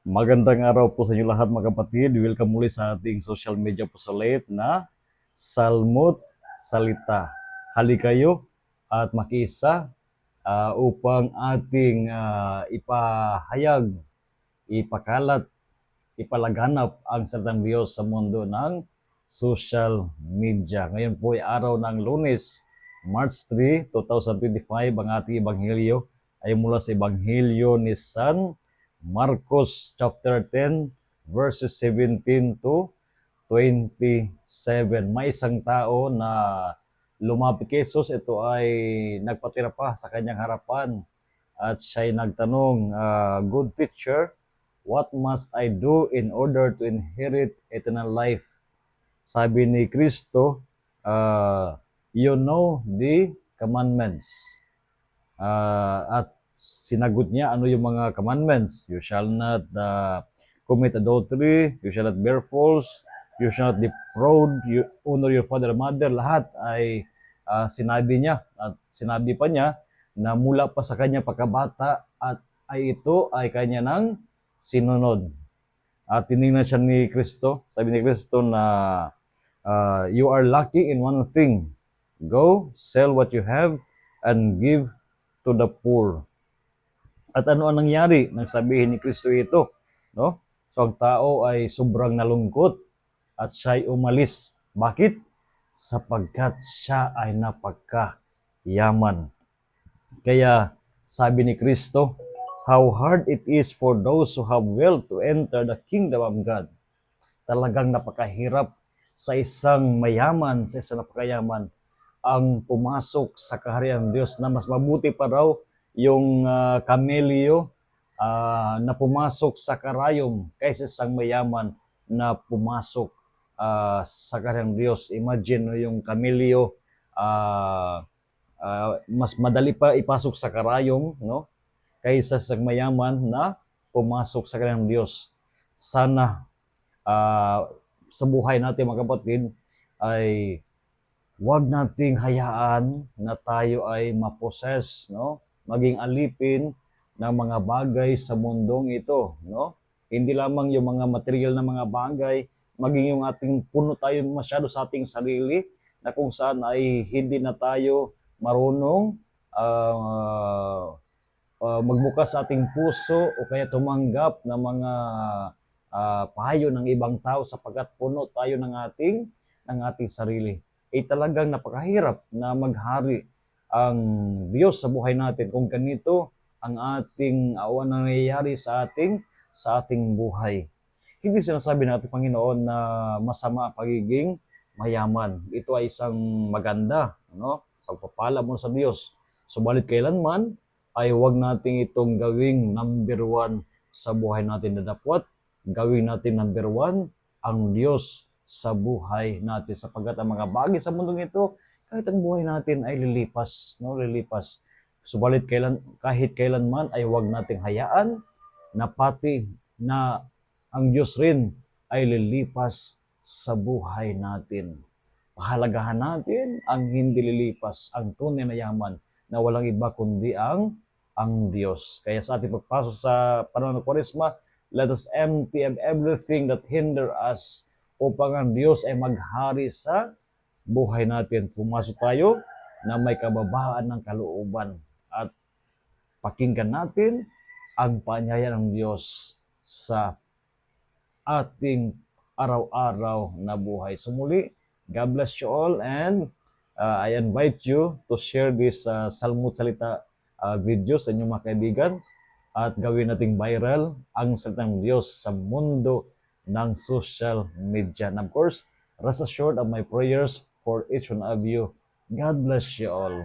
Magandang araw po sa inyo lahat mga kapatid. Welcome muli sa ating social media po sa late na Salmot Salita. Hali kayo at makiisa upang ating ipahayag, ipakalat, ipalaganap ang salitang Diyos sa mundo ng social media. Ngayon po ay araw ng Lunes, March 3, 2025. Ang ating ebanghelyo ay mula sa ebanghelyo ni San Marcos chapter 10 verses 17 to 27. May isang tao na lumapit kay Jesus. Ito ay nagpatira pa sa kanyang harapan at siya ay nagtanong, "Good teacher, what must I do in order to inherit eternal life?" Sabi ni Kristo, "You know the commandments." At sinagot niya, ano yung mga commandments? You shall not commit adultery, you shall not bear false, you shall not defraud, you honor your father and mother. Lahat ay sinabi niya at sinabi pa niya na mula pa sa kanya pagkabata at ay ito ay kanya ng sinunod. At tinignan siya ni Kristo, sabi ni Kristo na you are lucky in one thing. Go, sell what you have and give to the poor. At ano ang nangyari nang sabihin ni Kristo ito? No? So ang tao ay sobrang nalungkot at siya ay umalis. Bakit? Sapagkat siya ay napagkayaman. Kaya sabi ni Kristo, how hard it is for those who have wealth to enter the kingdom of God. Talagang napakahirap sa isang mayaman, sa isang napakayaman ang pumasok sa kaharian ng Diyos, na mas mabuti pa raw yung kamelyo na pumasok sa karayom kaysa isang mayaman na pumasok sa kaharian ng Diyos. Imagine yung kamelyo, mas madali pa ipasok sa karayom, no, kaysa sa mayaman na pumasok sa kaharian ng Diyos. Sana sa buhay natin mga kapatid ay huwag nating hayaan na tayo ay ma-possess, no? Maging alipin ng mga bagay sa mundong ito, no? Hindi lamang yung mga material na mga bagay, maging yung ating puno tayo masyado sa ating sarili, na kung saan ay hindi na tayo marunong magbukas sa ating puso o kaya tumanggap ng mga payo ng ibang tao sapagkat puno tayo ng ating sarili. Talagang napakahirap na maghari ang Diyos sa buhay natin kung ganito ang ating na nangyayari sa ating buhay. Hindi sinasabi natin, Panginoon, na masama ang pagiging mayaman. Ito ay isang maganda, no? Pagpapala mo sa Diyos. Subalit kailanman ay huwag natin itong gawing number one sa buhay natin, na dapat gawin natin number one ang Diyos sa buhay natin, sapagkat ang mga bagay sa mundong ito, kahit ang buhay natin ay lilipas, no, lilipas. Subalit kahit kailanman ay huwag nating hayaan na pati na ang Diyos rin ay lilipas sa buhay natin. Pahalagahan natin ang hindi lilipas, ang tunay na yaman na walang iba kundi ang Diyos. Kaya sa ating pagpasok sa panahon ng Kwaresma, let us empty everything that hinder us upang ang Diyos ay maghari sa buhay natin. Pumasok tayo na may kababaan ng kalooban at pakinggan natin ang paanyaya ng Diyos sa ating araw-araw na buhay. So muli, God bless you all, and I invite you to share this Salmot Salita video sa inyong mga kaibigan at gawin nating viral ang salitang Diyos sa mundo ng social media. And of course, rest assured of my prayers for each one of you. God bless you all.